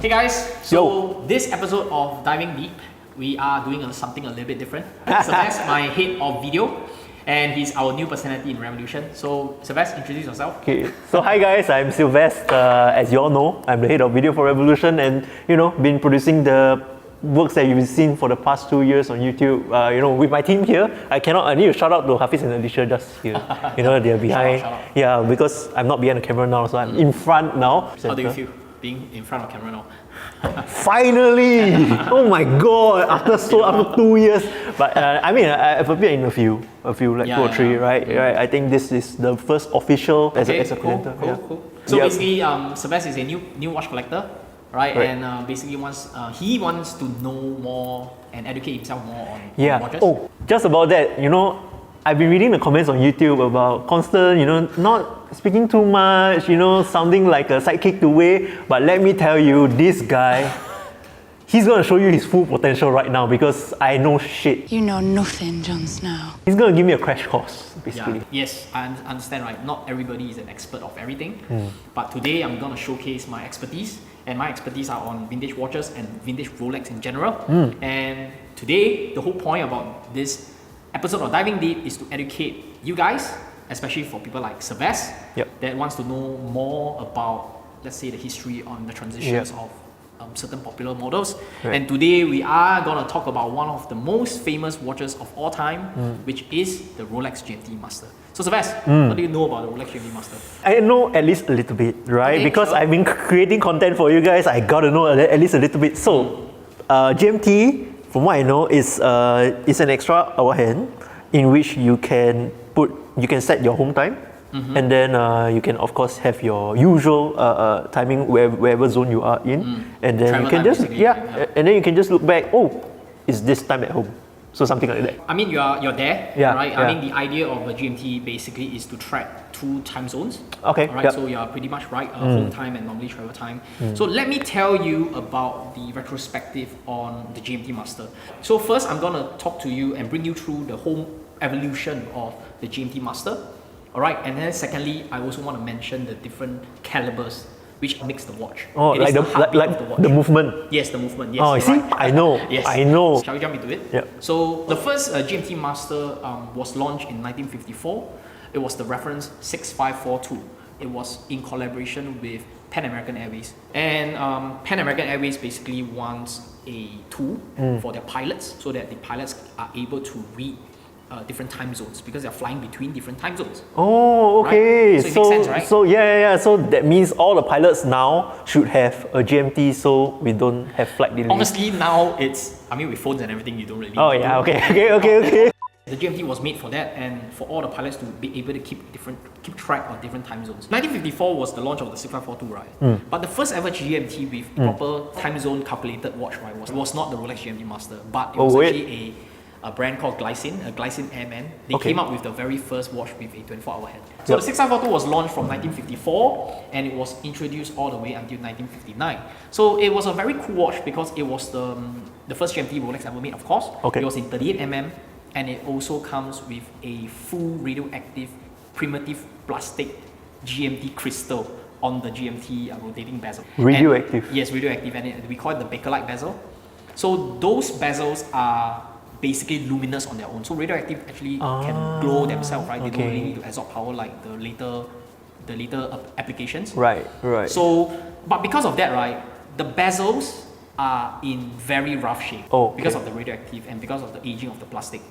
Hey guys, so this episode of Diving Deep, we are doing something a little bit different. Sylvest, my head of video, and he's our new personality in Revolution. So Sylvest, introduce yourself. Okay, so hi guys, I'm Sylvest. As you all know, I'm the head of video for Revolution, and been producing the works that you've seen for the past 2 years on YouTube. With my team here, I need to shout out to Hafiz and Alicia just here. They're behind. Shout out. Yeah, because I'm not behind the camera now, so I'm in front now. How do you feel being in front of camera now? Finally! Oh my god! After 2 years, but I've appeared in a few like 2 or 3, right? I think this is the first official as a presenter. Cool. So basically, Sylvest is a new watch collector, right? And basically he wants to know more and educate himself more on watches. Oh, just about that, I've been reading the comments on YouTube about Constant, not speaking too much, sounding like a sidekick to Wei. But let me tell you, this guy, he's gonna show you his full potential right now because I know shit. You know nothing, Jon Snow. He's gonna give me a crash course, basically. Yeah. Yes, I understand, right? Not everybody is an expert of everything. But today I'm gonna showcase my expertise. And my expertise are on vintage watches and vintage Rolex in general. And today, the whole point about this episode of Diving Deep is to educate you guys, especially for people like Sylvest, that wants to know more about, let's say, the history on the transitions of certain popular models. And today we are going to talk about one of the most famous watches of all time, which is the Rolex GMT-Master. So Sylvest, what do you know about the Rolex GMT-Master? I know at least a little bit, right? Okay, because sure. I've been creating content for you guys, I gotta know at least a little bit. So, GMT, from what I know, is an extra hour hand in which you can set your home time, and then you can of course have your usual timing wherever zone you are in, and then you can just and then you can just look back. Oh, it's this time at home, so something like that. I mean, you're there, right? I mean, the idea of a GMT basically is to track 2 time zones. Okay. Right. So you're pretty much right. Home time and normally travel time. So let me tell you about the retrospective on the GMT Master. So first, I'm gonna talk to you and bring you through the whole evolution of the GMT Master. All right. And then secondly, I also want to mention the different calibers which makes the watch. Oh, it like the movement. Yes, the movement. Yes. Oh, see, right. I know. Yes. I know. Shall we jump into it? Yeah. So the first GMT Master was launched in 1954. It was the reference 6542. It was in collaboration with Pan American Airways. And Pan American Airways basically wants a tool for their pilots so that the pilots are able to read different time zones because they're flying between different time zones. Oh, okay. Right? So it makes sense, right? So So that means all the pilots now should have a GMT, so we don't have flight delays. Honestly, now with phones and everything, you don't really. Oh yeah. Okay. The GMT was made for that and for all the pilots to be able to keep track of different time zones. 1954 was the launch of the 6542, right? But the first ever GMT with proper time zone calculated watch, right, was not the Rolex GMT Master, but it was actually a brand called Glycine, a Glycine Airman. They came up with the very first watch with a 24-hour hand. So the 6542 was launched from 1954 and it was introduced all the way until 1959. So it was a very cool watch because it was the first GMT Rolex ever made, of course. It was in 38mm. And it also comes with a full radioactive primitive plastic GMT crystal on the GMT rotating bezel. Radioactive? Yes, radioactive, and we call it the Bakelite bezel. So those bezels are basically luminous on their own. So radioactive actually can glow themselves, right? They don't really need to absorb power like the later applications. Right. So, but because of that, right, the bezels are in very rough shape because of the radioactive and because of the aging of the plastic.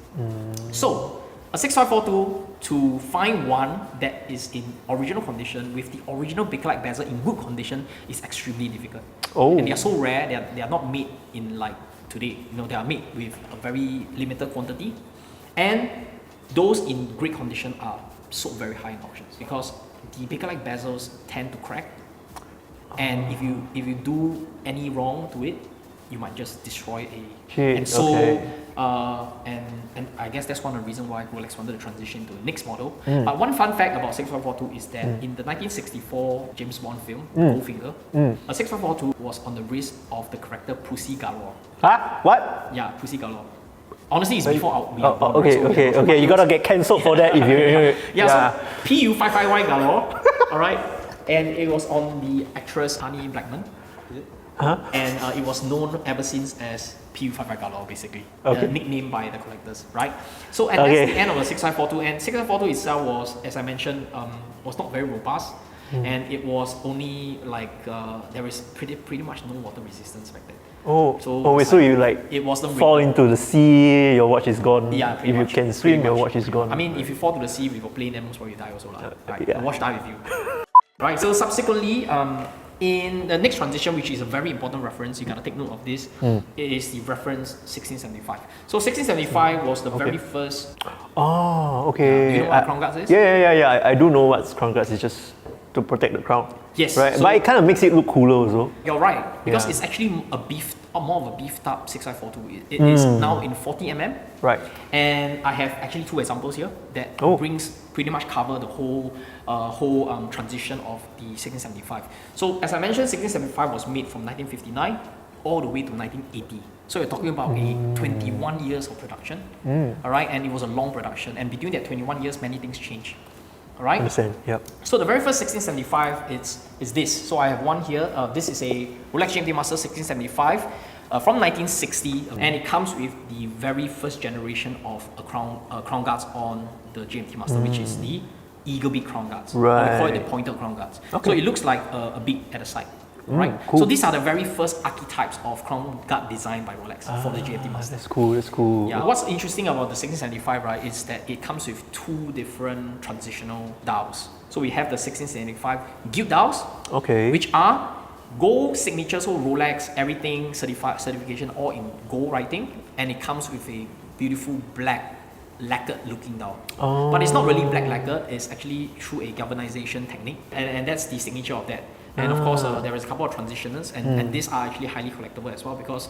So, a 6542, to find one that is in original condition with the original Bakelite bezel in good condition is extremely difficult. And they are so rare, they are not made in like today. They are made with a very limited quantity. And those in great condition are sold very high in auctions because the Bakelite bezels tend to crack. And if you do any wrong to it, you might just destroy and I guess that's one of the reasons why Rolex wanted to transition to the next model. But one fun fact about 6542 is that in the 1964 James Bond film, Goldfinger, a 6542 was on the wrist of the character Pussy Galore. Huh? What? Yeah, Pussy Galore. Honestly, it's before we are born. Okay. You gotta get cancelled for that if you. So PU55Y Galore, alright? And it was on the actress Honey Blackman. Is it? and it was known ever since as PU55 Galore, basically, nicknamed by the collectors, right? So and that's the end of the 6542, and 6542 itself was, as I mentioned, was not very robust, and it was only like there is pretty much no water resistance back then. So you like it wasn't fall into the sea, your watch is gone. Yeah, if much, you can swim, your watch is gone. I mean, if you fall to the sea with a plane, then most probably you die also, right? Yeah. The watch die with you. Right. So subsequently, in the next transition, which is a very important reference, you gotta take note of this. It is the reference 1675. So 1675 was the very first. Oh, okay. Do you know what crown guards is? Yeah. I do know what's crown guards. It's just to protect the crown. Yes. Right. So but it kind of makes it look cooler also. You're right, because it's actually more of a beefed up 6542. It is now in 40 mm. Right. And I have actually two examples here that brings pretty much cover the whole transition of the 1675. So as I mentioned, 1675 was made from 1959 all the way to 1980. So you're talking about a 21 years of production, all right? And it was a long production. And between that 21 years, many things changed, all right? Understand, yep. So the very first 1675 is this. So I have one here. This is a Rolex GMT-Master 1675 from 1960, and it comes with the very first generation of crown guards on the GMT-Master, which is the eagle beak crown guards. Right. Or we call it the pointed crown guards. So it looks like a beak at the side. Right? Cool. So these are the very first archetypes of crown guard designed by Rolex for the GMT-Master. That's cool. Yeah. What's interesting about the 1675, right, is that it comes with two different transitional dials. So we have the 1675 gilt dials, which are gold signature, so Rolex, everything, certification, all in gold writing, and it comes with a beautiful black lacquered looking dial. But it's not really black lacquered, it's actually through a galvanization technique, and that's the signature of that. And of course, there is a couple of transitioners, and these are actually highly collectible as well, because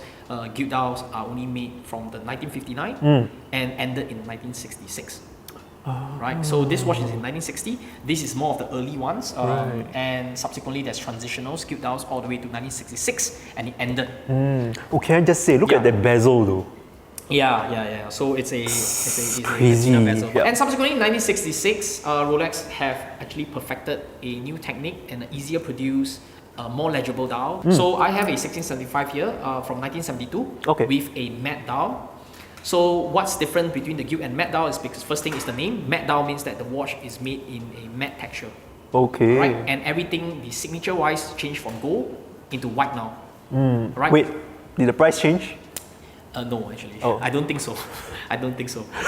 gilt dials are only made from the 1959 and ended in 1966. Right, so this watch is in 1960. This is more of the early ones, and subsequently there's transitionals, gilt dials all the way to 1966, and it ended. Can I just say, look at that bezel though. Yeah. So it's a crazy bezel. And subsequently, in 1966, Rolex have actually perfected a new technique and an easier produce, more legible dial. So I have a 1675 here from 1972 with a matte dial. So what's different between the gilt and matte dial is because first thing is the name. Matte dial means that the watch is made in a matte texture. Right? And everything, the signature wise, changed from gold into white now. Right? Wait, did the price change? No, actually. I don't think so.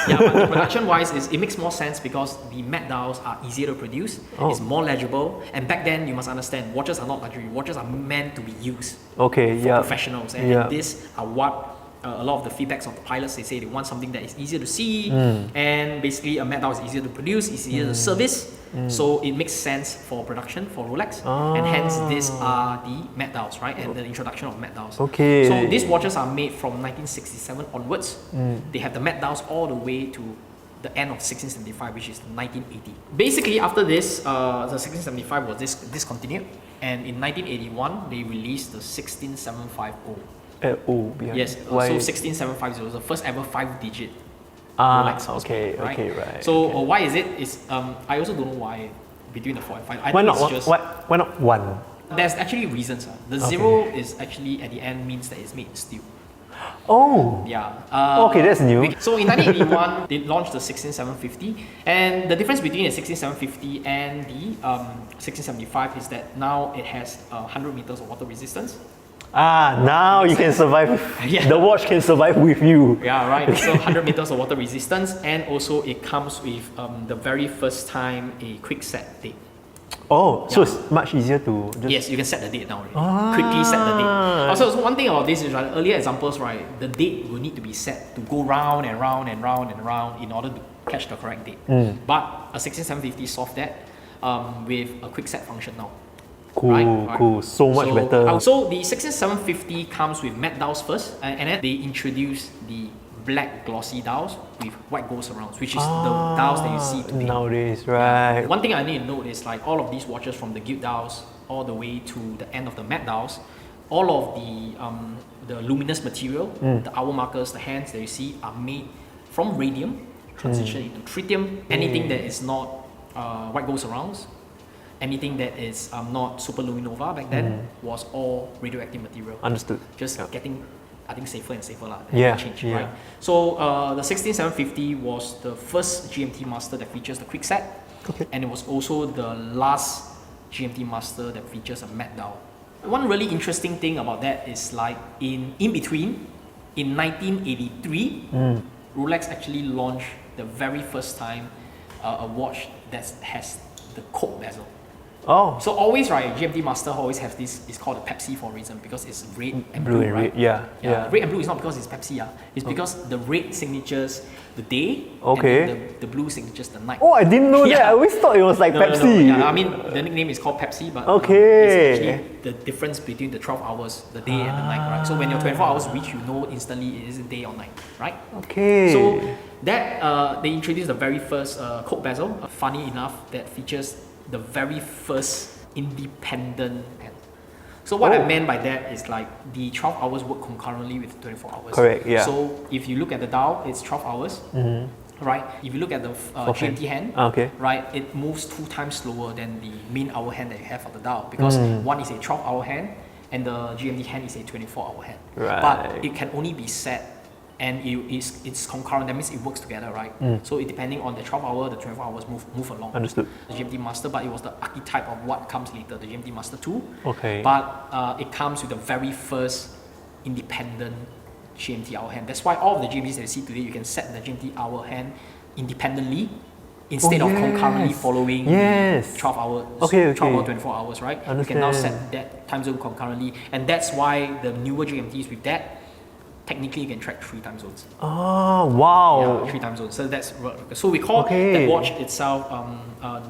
Yeah, but the production wise, it makes more sense because the matte dials are easier to produce, it's more legible, and back then you must understand, watches are not luxury, watches are meant to be used for professionals, and these are what a lot of the feedbacks of the pilots, they say they want something that is easier to see, and basically a matte dial is easier to produce, it's easier to service, so it makes sense for production for Rolex, and hence these are the matte dials, right? And the introduction of matte dials. So these watches are made from 1967 onwards. They have the matte dials all the way to the end of 1675, which is 1980. Basically, after this, the 1675 was discontinued, and in 1981 they released the 16750. Yes, so 16750 was the first ever 5-digit Rolex. Right. So why is it? It's I also don't know why between the 4 and 5. Why not 1? There's actually reasons. The 0 is actually at the end means that it's made in steel. That's new. So in 1981, they launched the 16750, and the difference between the 16750 and the 1675 is that now it has 100 meters of water resistance. Now you can survive. The watch can survive with you. Yeah, right. So 100 meters of water resistance, and also it comes with the very first time a quick set date. So it's much easier to just... Yes, you can set the date now already. Quickly set the date. Also, so one thing about this is, right, earlier examples, right, the date will need to be set to go round and round and round and round in order to catch the correct date. But a 16750 solved that with a quick set function now. Cool. So much better. So the 16750 comes with matte dials first, and then they introduce the black glossy dials with white gold surrounds, which is the dials that you see today. Nowadays, right. One thing I need to note is like all of these watches from the gilt dials all the way to the end of the matte dials, all of the luminous material, the hour markers, the hands that you see are made from radium, transition into tritium, anything that is not white gold surrounds. anything that is not superluminova back then was all radioactive material. Understood. Just getting, I think, safer and safer lah. Change, yeah. right? So the 16750 was the first GMT Master that features the quick set, and it was also the last GMT Master that features a matte dial. One really interesting thing about that is like in between, in 1983, Rolex actually launched the very first time a watch that has the Coke bezel. Oh. So always, right, GMT Master always have this, it's called a Pepsi for a reason, because it's red and blue, and right? red, yeah. Red and blue is not because it's Pepsi, it's because the red signatures the day, okay, and the blue signatures the night. Oh, I didn't know that. I always thought it was like Pepsi. No. Yeah, I mean, the nickname is called Pepsi, but it's actually the difference between the 12 hours, the day and the night, right? So when your 24 hours reach, you know instantly it isn't day or night, right? Okay. So that, they introduced the very first Coke bezel, funny enough, that features the very first independent hand. So what I meant by that is like the 12 hours work concurrently with 24 hours. Correct, yeah. So if you look at the dial, it's 12 hours, right? If you look at the GMT hand, right, it moves 2 times slower than the main hour hand that you have on the dial, because one is a 12-hour hand and the GMT hand is a 24-hour hand. Right. But it can only be set and it's concurrent, that means it works together, right? So it depending on the 12 hour, the 24 hours move along. Understood. The GMT Master, but it was the archetype of what comes later, the GMT Master II. Okay. But it comes with the very first independent GMT hour hand. That's why all of the GMTs that you see today, you can set the GMT hour hand independently instead of concurrently following the 12 hours, 12 or 24 hours, right? You can now set that time zone concurrently, and that's why the newer GMTs with that, technically you can track 3 time zones. Oh, wow. Yeah, 3 time zones. So we call that watch itself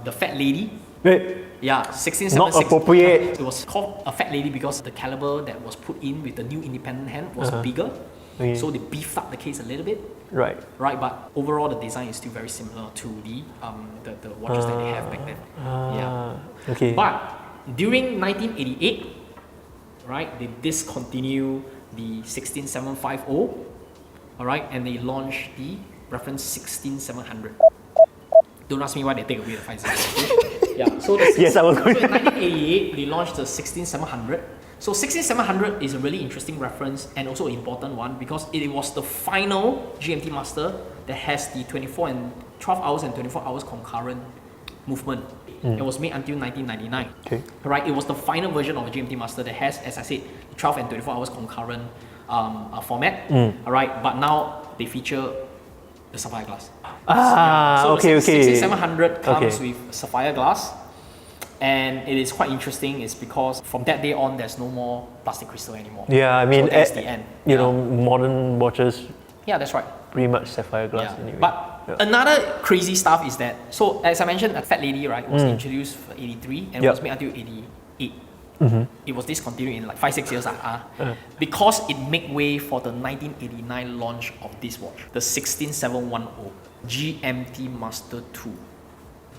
the Fat Lady. Wait. Yeah, 1676. Not appropriate. It was called a Fat Lady because the caliber that was put in with the new independent hand was bigger. Okay. So they beefed up the case a little bit. Right. But overall the design is still very similar to the watches that they have back then. Okay. But during 1988, right, they discontinue the 16750, all right, and they launched the reference 16700. Don't ask me why they take away the 50. Yeah, so yes, I was going. So in 1988, they launched the 16700. So 16700 is a really interesting reference and also an important one because it was the final GMT Master that has the 12 hours and 24 hours concurrent movement. It was made until 1999. Okay. Right, it was the final version of a GMT Master that has, as I said, 12 and 24 hours concurrent format. All right, but now they feature the sapphire glass. So the 16700 comes with sapphire glass, and it is quite interesting. It's because from that day on, there's no more plastic crystal anymore. Yeah, I mean, so that's the end. You know, modern watches. Yeah, that's right. Pretty much sapphire glass anyway. But another crazy stuff is that, so as I mentioned, a Fat Lady, right, was introduced for 83 and was made until 88. It was discontinued in like 5-6 years because it made way for the 1989 launch of this watch, the 16710 GMT Master II.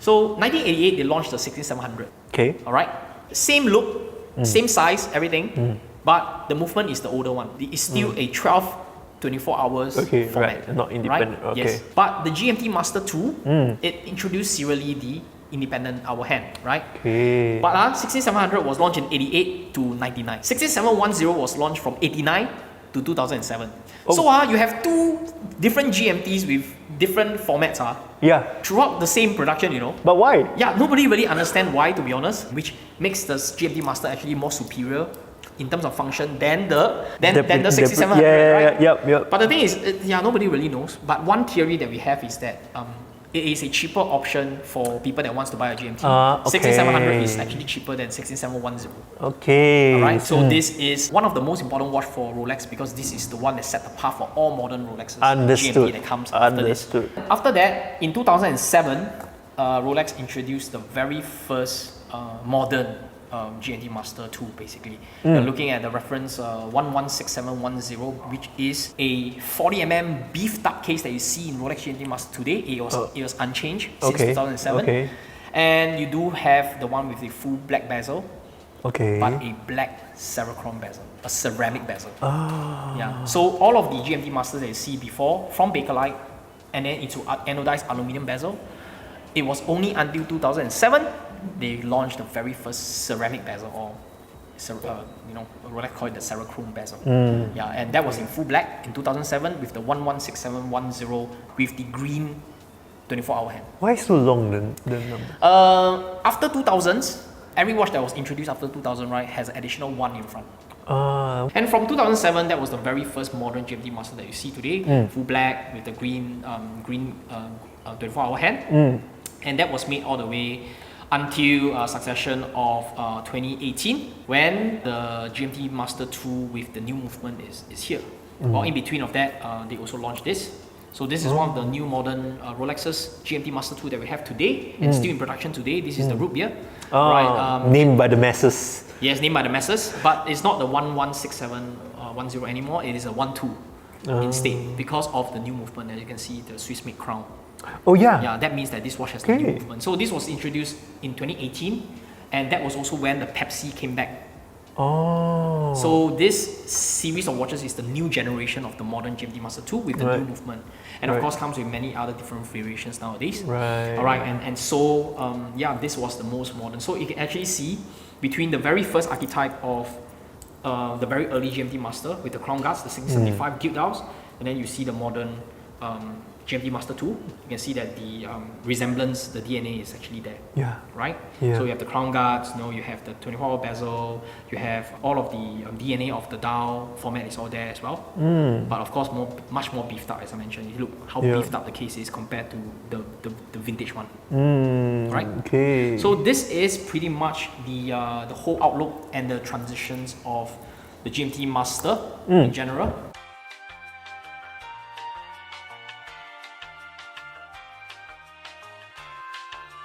So 1988 they launched the 16700. Okay. All right. Same look, same size, everything, but the movement is the older one. It is still a 24 hours format. Right, not independent. Right? Okay. Yes. But the GMT Master II, it introduced serially the independent hour hand, right? Okay. But 16700 was launched in 88 to 99. 16710 was launched from 89 to 2007. So you have 2 different GMTs with different formats throughout the same production, you know. But why? Yeah, nobody really understand why, to be honest, which makes the GMT Master actually more superior in terms of function than the 6700, right? Yep. But the thing is, nobody really knows. But one theory that we have is that it is a cheaper option for people that wants to buy a GMT. 16700 is actually cheaper than 16710. Okay. Alright, so this is one of the most important watch for Rolex because this is the one that set the path for all modern Rolexes. GMT that comes after this. After that, in 2007, Rolex introduced the very first modern GMT Master II, basically. You're looking at the reference 116710, which is a 40mm beefed up case that you see in Rolex GMT Master today. It was unchanged since 2007. And you do have the one with the full black bezel, but a black Cerachron bezel, a ceramic bezel. Yeah. So all of the GMT Masters that you see before, from Bakelite and then into anodized aluminum bezel, it was only until 2007 they launched the very first ceramic bezel, or Rolex called it the Cerachrome bezel. Yeah, and that was in full black in 2007 with the 116710 with the green 24-hour hand. Why so long the number? After 2000s, every watch that was introduced after 2000, right, has an additional 1 in front. And from 2007, that was the very first modern GMT Master that you see today, full black with the green 24-hour hand, and that was made all the way until succession of 2018, when the GMT Master II with the new movement is here. Or in between of that, they also launched this. So this is one of the new modern Rolex's GMT Master II that we have today, and still in production today. This is the root beer. Named by the masses. Yes, named by the masses, but it's not the 116710 anymore. It is a 12 instead, because of the new movement. As you can see, the Swiss made crown. Oh yeah. Yeah, that means that this watch has the new movement. So this was introduced in 2018, and that was also when the Pepsi came back. Oh. So this series of watches is the new generation of the modern GMT Master II with the new movement, and of course comes with many other different variations nowadays. Right. All right, and so yeah, this was the most modern. So you can actually see between the very first archetype of the very early GMT Master with the crown guards, the 1675 gilt dials, and then you see the modern GMT Master II. You can see that the resemblance, the DNA is actually there. Yeah. Right? Yeah. So you have the crown guards, you have the 24-hour bezel, you have all of the DNA of the dial format is all there as well. But of course, much more beefed up, as I mentioned. You look how beefed up the case is compared to the vintage one. Right? Okay. So this is pretty much the whole outlook and the transitions of the GMT Master in general.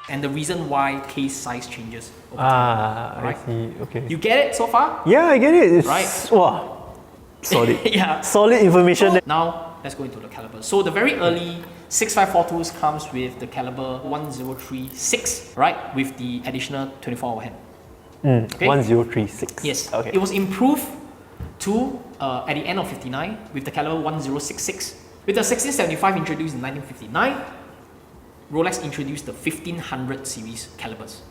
And the reason why case size changes over time. Right? I see. Okay. You get it so far? Yeah, I get it. It's, Right. Wow. Solid. Yeah. Solid information. Now, let's go into the caliber. So the very early 6542s comes with the caliber 1036, right? With the additional 24-hour hand. Okay? 1036. Yes. Okay. It was improved to, at the end of 59, with the caliber 1066. With the 1675 introduced in 1959, Rolex introduced the 1500 series calibers.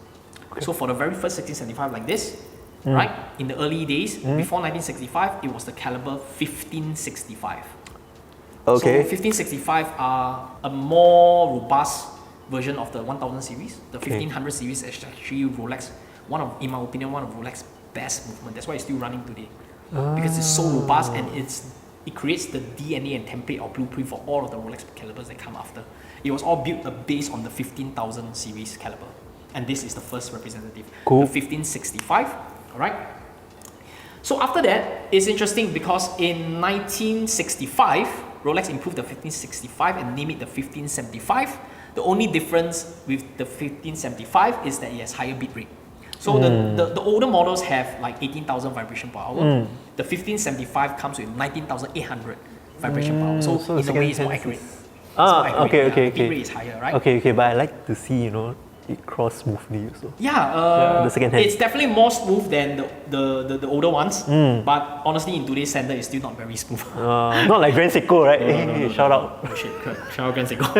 So for the very first 1675 like this, right, in the early days, before 1965, it was the caliber 1565. Okay. So 1565 are a more robust version of the 1000 series. The 1500 series is actually Rolex, in my opinion, one of Rolex's best movement. That's why it's still running today. Because it's so robust, and it creates the DNA and template or blueprint for all of the Rolex calibers that come after. It was all built based on the 15,000 series caliber. And this is the first representative, the 1565, all right? So after that, it's interesting because in 1965, Rolex improved the 1565 and named it the 1575. The only difference with the 1575 is that it has higher bit rate. So the older models have like 18,000 vibration per hour. The 1575 comes with 19,800 vibration per hour. So in a way, it's more accurate. Okay. The bit rate is higher, right? Okay, but I like to see, it cross smoothly also. Yeah, the second hand. It's definitely more smooth than the older ones. But honestly, in today's standard, it's still not very smooth. Not like Grand Seiko, right? Hey, shout out. Oh shit, shout out Grand Seiko.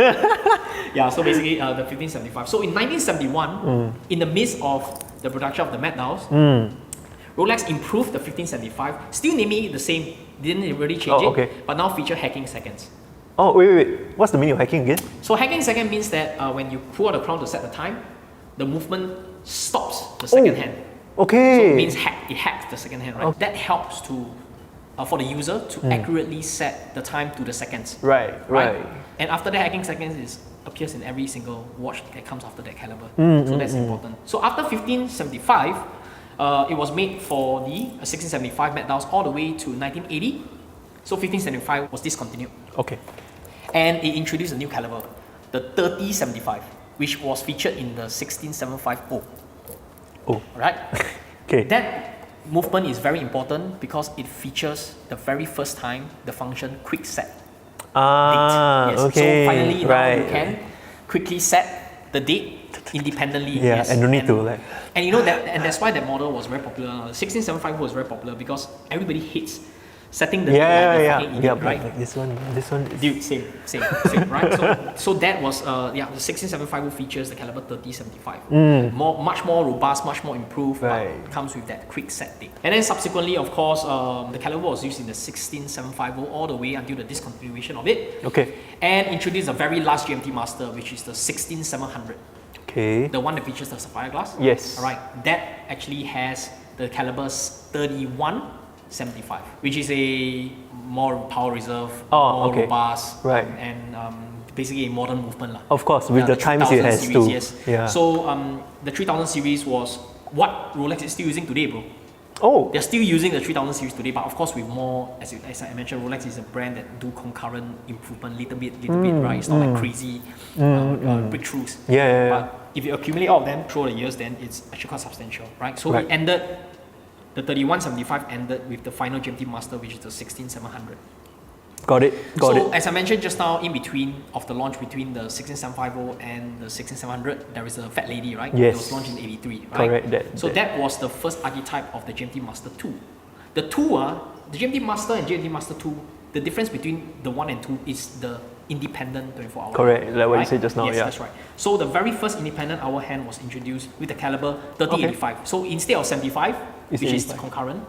Yeah, so basically the 1575. So in 1971, in the midst of the production of the Met dials, Rolex improved the 1575, still naming it the same, didn't really change it, but now feature hacking seconds. Oh, wait. What's the meaning of hacking again? So hacking second means that when you pull out the crown to set the time, the movement stops the second hand. Okay. So it means it hacks the second hand, right? That helps to for the user to accurately set the time to the seconds. Right. And after that, hacking seconds appears in every single watch that comes after that caliber. So that's important. So after 1575, it was made for the 1675 Met dials all the way to 1980. So 1575 was discontinued. Okay. And it introduced a new caliber, the 3075, which was featured in the 16750. Oh. Right? Okay. That movement is very important because it features the very first time the function quick set date. Yes. Okay. So finally now you can quickly set the date independently. Yeah, yes. and no need to like. And that's why that model was very popular. The 16750 was very popular because everybody hates setting the fucking idiot, right? Like this one is... Dude, same, right? So that was the 16750 features the caliber 3075. Much more robust, much more improved, but comes with that quick set date. And then subsequently, of course, the caliber was used in the 16750 all the way until the discontinuation of it. Okay. And introduced the very last GMT Master, which is the 16700. Okay. The one that features the sapphire glass. Yes. Alright, that actually has the caliber's 3175, which is a more power reserve, more robust, and basically a modern movement. Of course, with the times it has series, too. Yes. Yeah. So the 3000 series was what Rolex is still using today, bro. Oh. They're still using the 3000 series today, but of course with more, as I mentioned, Rolex is a brand that do concurrent improvement, little bit, right? It's not like crazy breakthroughs. But if you accumulate all of them through the years, then it's actually quite substantial, right? So we ended, the 3175 ended with the final GMT Master, which is the 16700. Got it. So as I mentioned just now, in between of the launch between the 16750 and the 16700, there is a fat lady, right? Yes. It was launched in 83, right? Correct. That was the first archetype of the GMT Master II. The the GMT Master and GMT Master II, the difference between the 1 and 2 is the independent 24-hour. Correct, like what you said just now. Yes, that's right. So the very first independent hour hand was introduced with the caliber 3085. So instead of 75, which is concurrent,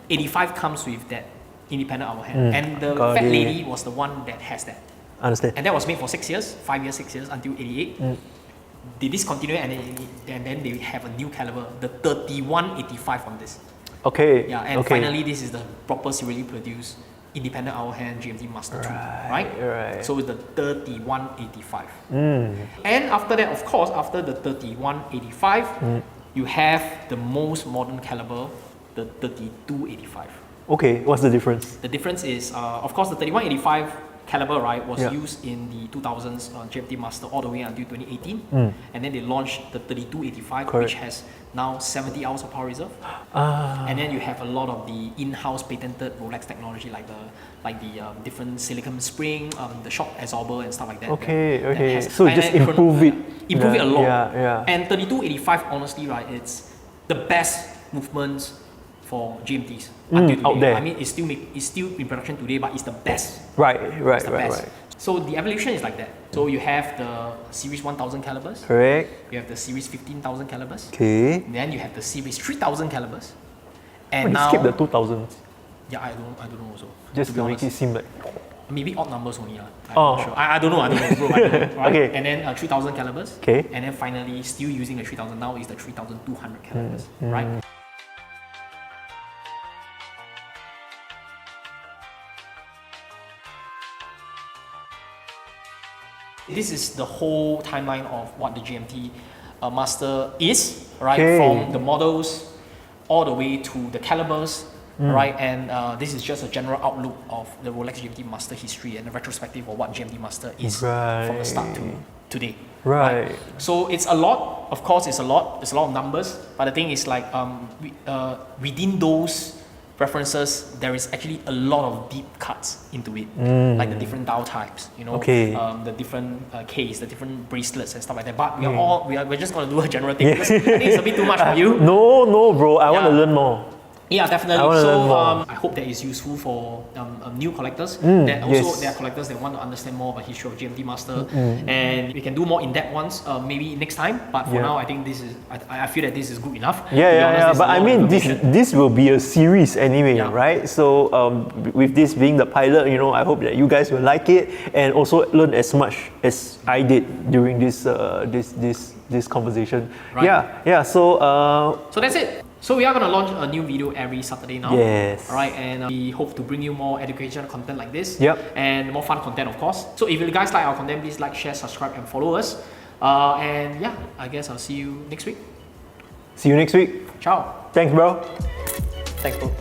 85 comes with that independent hour hand. And the fat lady was the one that has that. Understand. And that was made for 6 years, 5 years, 6 years, until 88. They discontinued and then they have a new caliber, the 3185 on this. Okay. Yeah, and finally this is the proper serially produced independent hour hand GMT Master II, right? So it's the 3185. And after that, of course, after the 3185, you have the most modern caliber, the 3285. Okay, what's the difference? The difference is, of course, the 3185 caliber, right, was used in the 2000s GMT Master all the way until 2018. And then they launched the 3285, which has now 70 hours of power reserve. And then you have a lot of the in-house patented Rolex technology, like the different silicon spring, the shock absorber and stuff like that. Okay. So just improve it. Improve it a lot. Yeah. And 3285, honestly, right, it's the best movements for GMTs until today. Out there. I mean, it's still in production today, but it's the best. Right. So the evolution is like that. So you have the Series 1000 calibers. Correct. You have the Series 15,000 calibers. Okay. Then you have the Series 3000 calibers. And you now skip the 2000s. Yeah, I don't know also. Just to make it seem like maybe odd numbers only. I'm not sure. I don't know, bro. I don't know, right? Okay. And then 3000 calibers. Okay. And then finally, still using the 3000 now is the 3200 calibers, right? This is the whole timeline of what the GMT Master is, right? From the models all the way to the calibers, right? And this is just a general outlook of the Rolex GMT Master history and the retrospective of what GMT Master is from the start to today. Right. So it's a lot. Of course, it's a lot. It's a lot of numbers. But the thing is, like, within those references, there is actually a lot of deep cuts into it, like the different dial types, the different case, the different bracelets and stuff like that. But we're just gonna do a general thing because I think it's a bit too much for you. No, bro. I want to learn more. Yeah, definitely. So I hope that is useful for new collectors. That also there are collectors that want to understand more about history of GMT Master, and we can do more in-depth ones maybe next time. But for now, I think this is I feel that this is good enough. Yeah. But I mean, this will be a series anyway, right? So with this being the pilot, I hope that you guys will like it and also learn as much as I did during this this conversation. Right. Yeah. So that's it. So we are going to launch a new video every Saturday now. Yes. Alright, and we hope to bring you more educational content like this. Yep. And more fun content, of course. So if you guys like our content, please like, share, subscribe, and follow us. And yeah, I guess I'll see you next week. See you next week. Ciao. Thanks, bro. Thanks, bro.